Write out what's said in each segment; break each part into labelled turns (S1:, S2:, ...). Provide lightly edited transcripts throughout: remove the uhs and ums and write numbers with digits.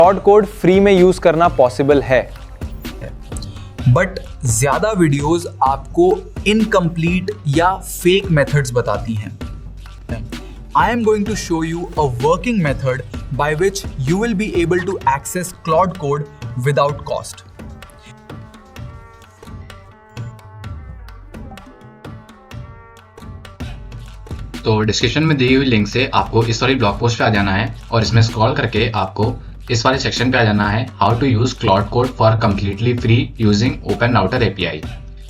S1: Claude code free में use करना possible है,
S2: बट ज्यादा वीडियोस आपको इनकम्प्लीट या फेक मेथड्स बताती हैं। I am going to show you a working method by which you will be able to access Claude Code without cost.
S3: तो description में दी हुई लिंक से आपको इस वाली ब्लॉग पोस्ट पे आ जाना है और इसमें स्क्रॉल करके आपको इस वाले सेक्शन पे आ जाना है, how to use Claude code for completely free using open router API.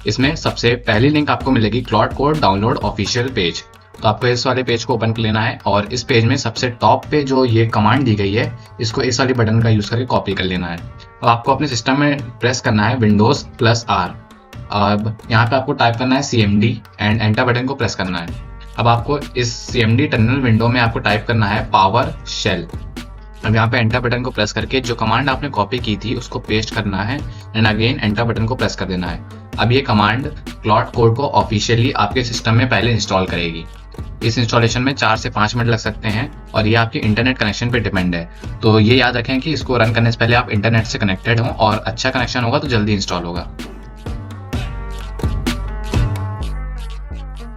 S3: इसमें सबसे पहली लिंक आपको मिलेगी Claude code download official page. तो आपको इस वाले पेज को ओपन कर लेना है और इस पेज में सबसे टॉप पे जो ये कमांड दी गई है इसको इस वाली बटन का यूज करके कॉपी कर लेना है। तो आपको अपने सिस्टम में प्रेस करना है Windows+R। अब यहाँ पे आपको टाइप करना है CMD एंड एंटर बटन को प्रेस करना है। अब आपको इस CMD टर्मिनल विंडो में आपको टाइप करना है पावर शेल। अब यहाँ पे एंटर बटन को प्रेस करके जो कमांड आपने कॉपी की थी उसको पेस्ट करना है एंड अगेन एंटर बटन को प्रेस कर देना है। अब ये कमांड क्लॉड कोड को ऑफिशियली आपके सिस्टम में पहले इंस्टॉल करेगी। इस इंस्टॉलेशन में 4 से 5 मिनट लग सकते हैं और ये आपके इंटरनेट कनेक्शन पे डिपेंड है। तो ये याद रखें कि इसको रन करने से पहले आप इंटरनेट से कनेक्टेड हों और अच्छा कनेक्शन होगा तो जल्दी इंस्टॉल होगा।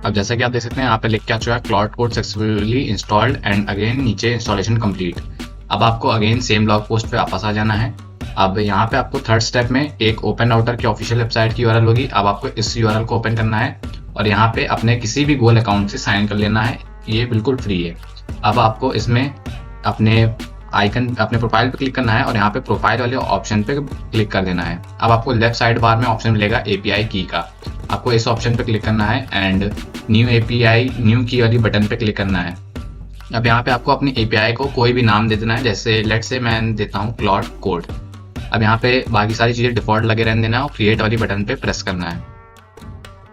S3: अब जैसा कि आप देख सकते हैं यहाँ पे लिख के आ चुका है Claude code successfully installed and again नीचे इंस्टॉलेशन कंप्लीट। अब आपको अगेन सेम ब्लॉग पोस्ट पे वापस आ जाना है। अब यहाँ पे आपको थर्ड स्टेप में एक ओपन राउटर की ऑफिशियल वेबसाइट की URL होगी। अब आपको इस URL को ओपन करना है और यहाँ पे अपने किसी भी गूगल अकाउंट से साइन कर लेना है, ये बिल्कुल फ्री है। अब आपको इसमें अपने आइकन अपने प्रोफाइल पे क्लिक करना है और यहाँ पे प्रोफाइल वाले ऑप्शन पे क्लिक कर देना है। अब आपको लेफ्ट साइड बार में ऑप्शन मिलेगा API की का, आपको इस ऑप्शन पे क्लिक करना है एंड न्यू API न्यू की वाली बटन पे क्लिक करना है। अब यहाँ पे आपको अपनी API को कोई भी नाम दे देना है, जैसे लेट्स से मैं देता हूँ क्लॉड कोड। अब यहाँ पे बाकी सारी चीज़ें डिफॉल्ट लगे रहने देना है और क्रिएट वाली बटन पे प्रेस करना है।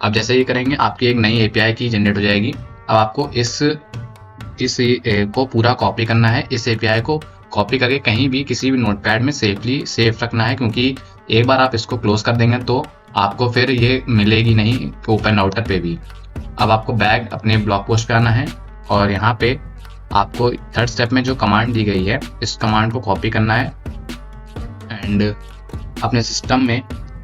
S3: अब जैसे ये करेंगे आपकी एक नई API की जनरेट हो जाएगी। अब आपको इस को पूरा कॉपी करना है। इस API को कॉपी करके कहीं भी किसी भी नोटपैड में सेफली सेफ रखना है, क्योंकि एक बार आप इसको क्लोज कर देंगे तो आपको फिर ये मिलेगी नहीं ओपन राउटर पे भी। अब आपको बैक अपने ब्लॉग पोस्ट पे आना है और यहाँ पे आपको थर्ड स्टेप में जो कमांड दी गई है इस कमांड को कॉपी करना है एंड अपने सिस्टम में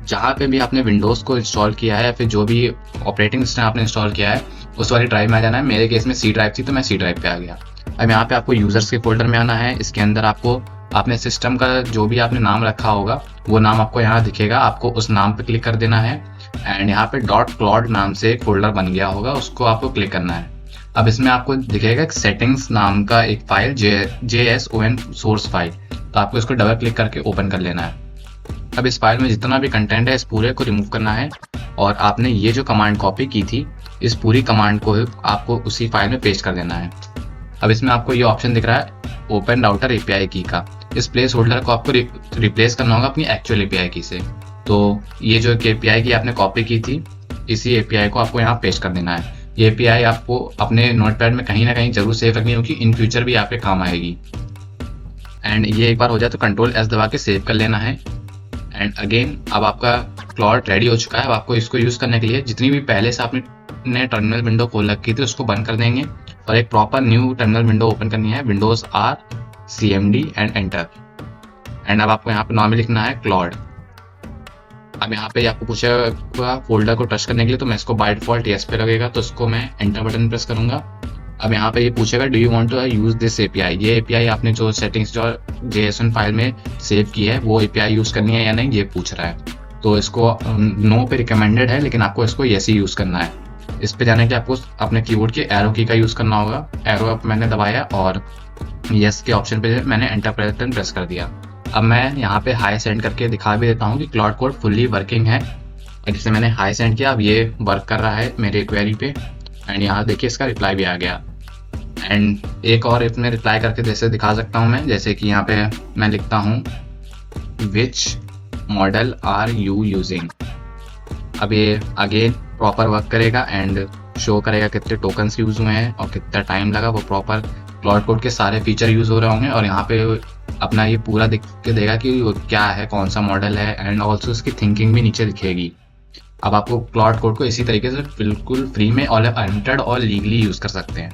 S3: जहाँ पे भी आपने विंडोज़ को इंस्टॉल किया है या फिर जो भी ऑपरेटिंग सिस्टम आपने इंस्टॉल किया है उस वाली ड्राइव में आ जाना है। मेरे केस में C ड्राइव थी तो मैं C ड्राइव पे आ गया। अब यहाँ पे आपको यूजर्स के फोल्डर में आना है। इसके अंदर आपको अपने सिस्टम का जो भी आपने नाम रखा होगा वो नाम आपको यहाँ दिखेगा, आपको उस नाम पे क्लिक कर देना है एंड यहाँ पे .clod नाम से एक फोल्डर बन गया होगा, उसको आपको क्लिक करना है। अब इसमें आपको दिखेगा एक सेटिंग्स नाम का एक फाइल JSON सोर्स फाइल, तो आपको इसको डबल क्लिक करके ओपन कर लेना है। अब इस फाइल में जितना भी कंटेंट है इस पूरे को रिमूव करना है और आपने ये जो कमांड कॉपी की थी इस पूरी कमांड को आपको उसी फाइल में पेस्ट कर देना है। अब इसमें आपको ये ऑप्शन दिख रहा है ओपन राउटर API की का, इस प्लेस होल्डर को आपको रिप्लेस करना होगा अपनी एक्चुअल API की से। तो ये जो API की आपने कॉपी की थी इसी API को आपको यहाँ पेस्ट कर देना है। ये API आपको अपने नोटपैड में कहीं ना कहीं जरूर सेव रखनी होगी, इन फ्यूचर भी आपके काम आएगी। एंड ये एक बार हो जाए तो Ctrl+S दबा के सेव कर लेना है एंड अगेन अब आपका क्लॉड रेडी हो चुका है। अब आपको इसको यूज़ करने के लिए जितनी भी पहले से आपने टर्मिनल विंडो खोल रखी थी उसको बंद कर देंगे और एक proper new terminal window open करनी है, Windows+R CMD and enter. And अब आपको यहाँ पे नॉर्मली लिखना है क्लॉड। अब यहाँ पे आपको पूछेगा फोल्डर को टच करने के लिए, तो मैं इसको बाय डिफॉल्ट येस पे लगेगा तो इसको मैं एंटर बटन प्रेस करूंगा। अब यहाँ पे ये पूछेगा do you want to use this API, ये API आपने जो सेटिंग्स जो JSON फाइल में सेव की है वो API यूज करनी है या नहीं ये पूछ रहा है। तो इसको नो पे रिकमेंडेड है, लेकिन आपको इसको येस ही यूज करना है। इस पे जाने के आपको अपने कीबोर्ड के एरो की का यूज करना होगा। एरो अप मैंने दबाया और येस के ऑप्शन पे मैंने एंटर बटन प्रेस कर दिया। अब मैं यहाँ पे हाई सेंड करके दिखा भी देता हूँ कि क्लॉड कोड फुल्ली वर्किंग है। जिससे मैंने हाई सेंड किया अब ये वर्क कर रहा है मेरे क्वेरी पे एंड यहाँ देखिए इसका रिप्लाई भी आ गया। एंड एक और इसमें रिप्लाई करके जैसे दिखा सकता हूँ मैं, जैसे कि यहाँ पे मैं लिखता हूँ which model are you using. अब ये अगेन प्रॉपर वर्क करेगा एंड शो करेगा कितने टोकन्स यूज हुए हैं और कितना टाइम लगा। वो प्रॉपर क्लॉड कोड के सारे फीचर यूज हो रहे होंगे और यहाँ पे अपना ये पूरा दिख के देगा कि वो क्या है, कौन सा मॉडल है एंड ऑल्सो उसकी थिंकिंग भी नीचे दिखेगी। अब आपको क्लॉड कोड को इसी तरीके से बिल्कुल फ्री में और अनलिमिटेड और लीगली यूज कर सकते हैं।